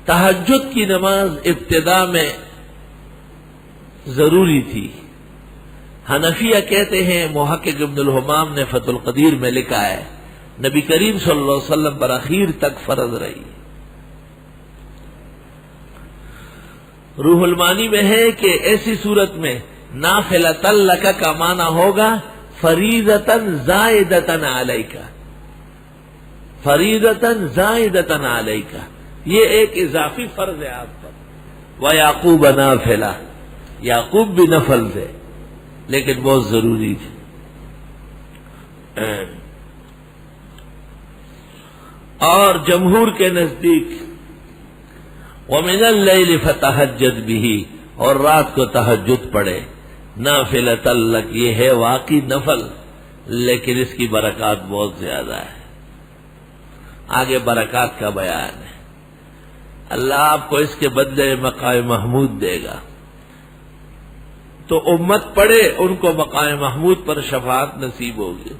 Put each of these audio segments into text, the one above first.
تہجد کی نماز ابتدا میں ضروری تھی. حنفیہ کہتے ہیں، محقق ابن الحمام نے فتح القدیر میں لکھا ہے، نبی کریم صلی اللہ علیہ وسلم پر اخیر تک فرض رہی. روح المانی میں ہے کہ ایسی صورت میں نافلۃ لک کا معنی ہوگا فریضۃ زائدۃ علیک، فریضۃ زائدۃ علیک، یہ ایک اضافی فرض ہے آپ پر. وَيَعْقُوبَ نَافِلَةٌ، یعقوب بھی نفل تھے لیکن بہت ضروری تھی. اور جمہور کے نزدیک وَمِنَ اللَّيْلِ فَتَهَجَّدْ بِهِ، اور رات کو تہجد پڑھے. نافلۃ لک، یہ ہے واقعی نفل لیکن اس کی برکات بہت زیادہ ہے. آگے برکات کا بیان ہے. اللہ آپ کو اس کے بدلے مقام محمود دے گا. تو امت پڑھے، ان کو مقام محمود پر شفاعت نصیب ہوگی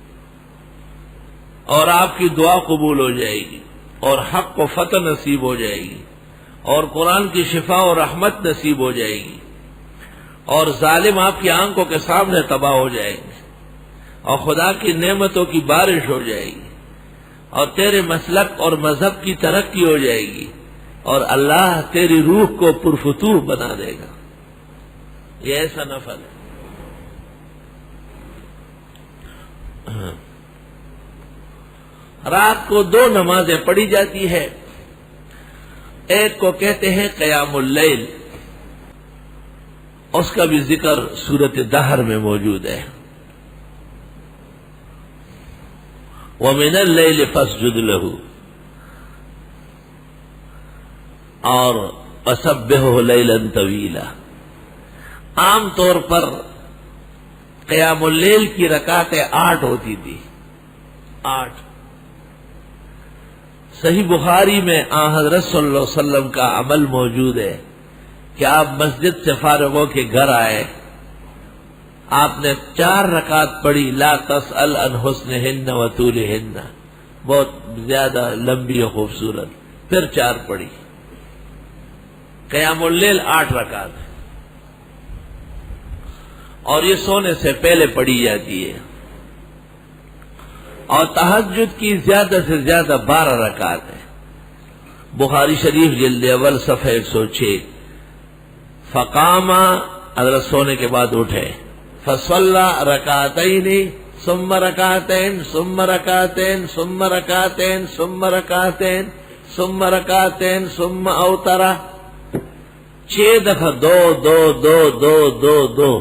اور آپ کی دعا قبول ہو جائے گی اور حق کو فتح نصیب ہو جائے گی اور قرآن کی شفا اور رحمت نصیب ہو جائے گی اور ظالم آپ کی آنکھوں کے سامنے تباہ ہو جائیں گے اور خدا کی نعمتوں کی بارش ہو جائے گی اور تیرے مسلک اور مذہب کی ترقی ہو جائے گی اور اللہ تیری روح کو پرفتوح بنا دے گا. یہ ایسا نفل ہے. رات کو 2 نمازیں پڑھی جاتی ہے. ایک کو کہتے ہیں قیام اللیل، اس کا بھی ذکر سورۃ دہر میں موجود ہے. وَمِنَ اللَّيْلِ فَاسْجُدْ لَهُ، اور وَسَبِّحْهُ لَيْلًا طَوِيلًا. عام طور پر قیام اللیل کی رکعتیں 8 ہوتی تھی. 8. صحیح بخاری میں آن حضرت صلی اللہ علیہ وسلم کا عمل موجود ہے کہ آپ مسجد سے فارغ ہو کے گھر آئے، آپ نے 4 رکعت پڑھی، لا تسأل عن حسنہن و طولہن، بہت زیادہ لمبی و خوبصورت. پھر 4 پڑھی. قیام اللیل 8 رکعت ہے اور یہ سونے سے پہلے پڑھی جاتی ہے. اور تہجد کی زیادہ سے زیادہ 12 رکعت ہے. بخاری شریف جلد اول صفحہ 106. فقام، حضرت سونے کے بعد اٹھے، فصلی رکعتین ثم رکعتین ثم رکعتین ثم رکعتین ثم رکعتین ثم رکعتین ثم اوتر. 6 دفعہ 2 2 2 2 2 2.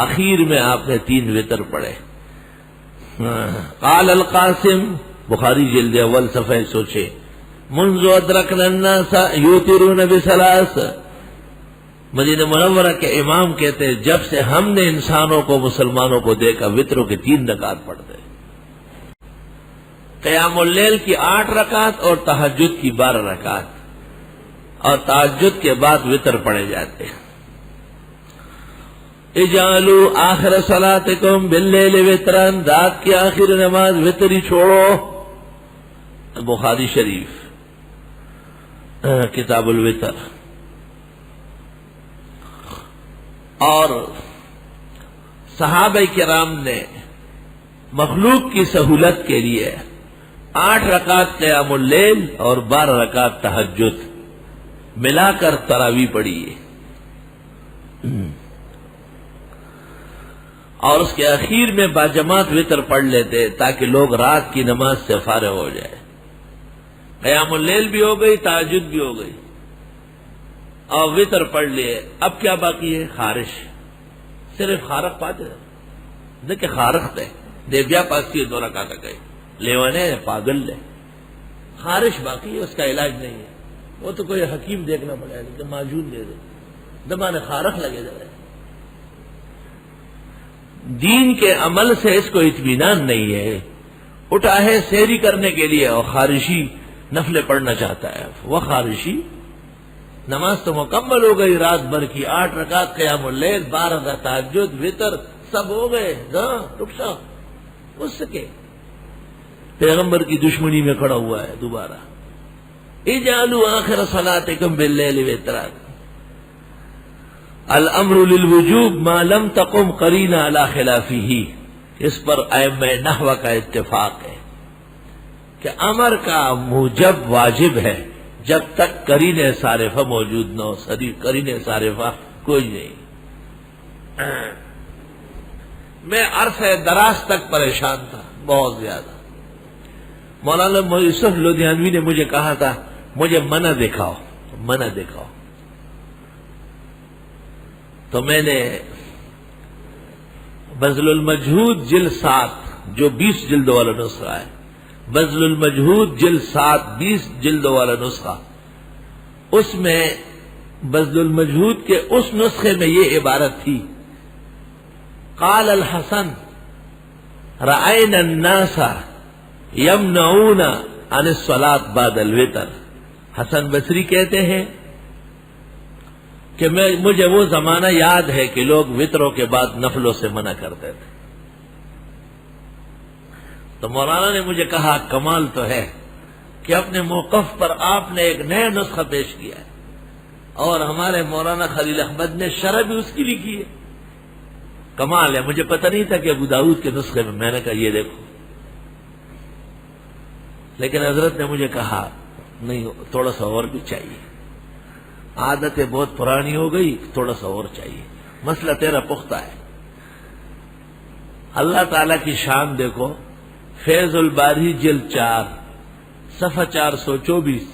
اخیر میں آپ نے 3 وتر پڑھے. قال القاسم، بخاری جلد اول صفحہ 106، منذ ادرکنا الناس یوترون بثلاث. مدینہ منورہ کے امام کہتے ہیں جب سے ہم نے انسانوں کو، مسلمانوں کو دیکھا وتروں کے 3 رکعت پڑھتے. قیام اللیل کی 8 رکعت اور تہجد کی 12 رکعت، اور تہجد کے بعد وتر پڑھے جاتے ہیں. اجعلوا آخر صلاتکم باللیل وترا، رات کی آخر نماز وتری چھوڑو. بخاری شریف کتاب الوتر. اور صحابہ کرام نے مخلوق کی سہولت کے لیے 8 رکعت قیام اللیل اور 12 رکعت تہجد ملا کر تراویح پڑھی ہے. اور اس کے اخیر میں باجماعت وتر پڑھ لیتے تاکہ لوگ رات کی نماز سے فارغ ہو جائے. قیام اللیل بھی ہو گئی، تہجد بھی ہو گئی اور وتر پڑھ لیے. اب کیا باقی ہے؟ خارش. صرف خارق پاتے دیکھیں، خارق تھے دے بیا پاسی 2 رکعت گئے لیوانے پاگل لے. خارش باقی ہے، اس کا علاج نہیں ہے. وہ تو کوئی حکیم دیکھنا پڑے گا کہ معجون دے دے، دمانے خارق لگے جائے. دین کے عمل سے اس کو اطمینان نہیں ہے. اٹھا ہے سیری کرنے کے لیے اور خارشی نفلیں پڑھنا چاہتا ہے. وہ خارشی نماز تو مکمل ہو گئی رات بھر کی، 8 رکعت قیام اللیل، 12 تہجد، وتر سب ہو گئے. رخصا اس کے پیغمبر کی دشمنی میں کھڑا ہوا ہے دوبارہ. اجعلوا آخر صلاتکم باللیل وترا، الامر للوجوب ما لم تقم قرینہ علی خلافہ، اس پر ائمہ نحو کا اتفاق ہے کہ امر کا موجب واجب ہے جب تک قرینہ صارفہ موجود نہ ہو، قرینہ صارفہ کوئی نہیں۔ میں عرصہ دراز تک پریشان تھا، بہت زیادہ۔ مولانا یوسف لدھیانوی نے مجھے کہا تھا مجھے منع دکھاؤ، منع دکھاؤ، تو میں نے بذل المجہود جلد 7 جو 20 جلدوں والا نسخہ ہے، بذل المجہود جلد 7 20 جلدوں والا نسخہ، اس میں بذل المجہود کے اس نسخے میں یہ عبارت تھی، قال الحسن رأينا الناس يمنعون عن الصلاة بعد الوتر۔ حسن بصری کہتے ہیں کہ مجھے وہ زمانہ یاد ہے کہ لوگ وطروں کے بعد نفلوں سے منع کرتے تھے۔ تو مولانا نے مجھے کہا کمال تو ہے کہ اپنے موقف پر آپ نے ایک نیا نسخہ پیش کیا ہے، اور ہمارے مولانا خلیل احمد نے شرح بھی اس کی لکھی ہے۔ کمال ہے، مجھے پتہ نہیں تھا کہ ابو داؤد کے نسخے میں نے کہا یہ دیکھو، لیکن حضرت نے مجھے کہا نہیں تھوڑا سا اور بھی چاہیے، عادتیں بہت پرانی ہو گئی، تھوڑا سا اور چاہیے، مسئلہ تیرا پختہ ہے۔ اللہ تعالی کی شان دیکھو، فیض الباری جلد 4 صفحہ 424،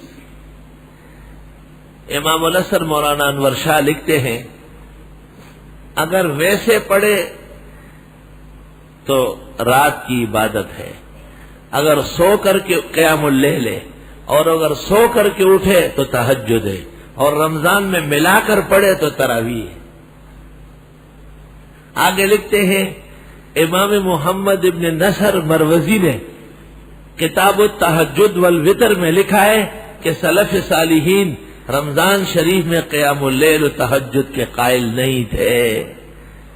امام الاثر مولانا انور شاہ لکھتے ہیں اگر ویسے پڑھے تو رات کی عبادت ہے، اگر سو کر کے قیام اللیل ہے، اور اگر سو کر کے اٹھے تو تہجد ہے، اور رمضان میں ملا کر پڑھے تو تراویح ہے۔ آگے لکھتے ہیں امام محمد ابن نصر مروزی نے کتاب التہجد والوتر میں لکھا ہے کہ سلف صالحین رمضان شریف میں قیام اللیل و تہجد کے قائل نہیں تھے۔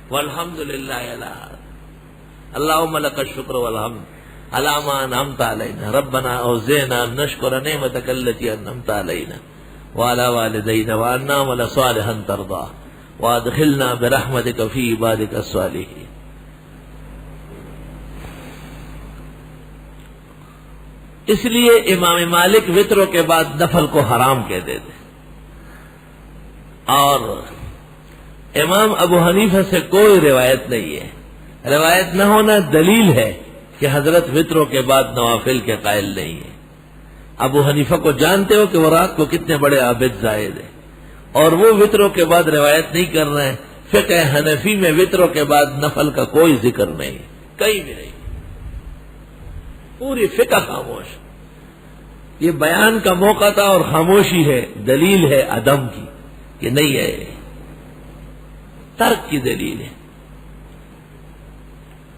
والحمدللہ اللہم لک الشکر والحمد علی ما انعمت علینا ربنا اوزعنا ان نشکر نعمتک التی انعمت علینا وعلی والدینا وان نعمل صالحا ترضاه وادخلنا برحمتک فی عبادک الصالحین۔ اس لیے امام مالک وطروں کے بعد نفل کو حرام کہتے تھے، اور امام ابو حنیفہ سے کوئی روایت نہیں ہے۔ روایت نہ ہونا دلیل ہے کہ حضرت وطروں کے بعد نوافل کے قائل نہیں ہے۔ ابو حنیفہ کو جانتے ہو کہ وہ رات کو کتنے بڑے عابد زاہد ہیں، اور وہ وطروں کے بعد روایت نہیں کر رہے ہیں۔ فقہ حنفی میں وطروں کے بعد نفل کا کوئی ذکر نہیں، کہیں بھی نہیں، پوری فقہ خاموش۔ یہ بیان کا موقع تھا اور خاموشی ہے، دلیل ہے عدم کی کہ نہیں ہے، ترک کی دلیل ہے۔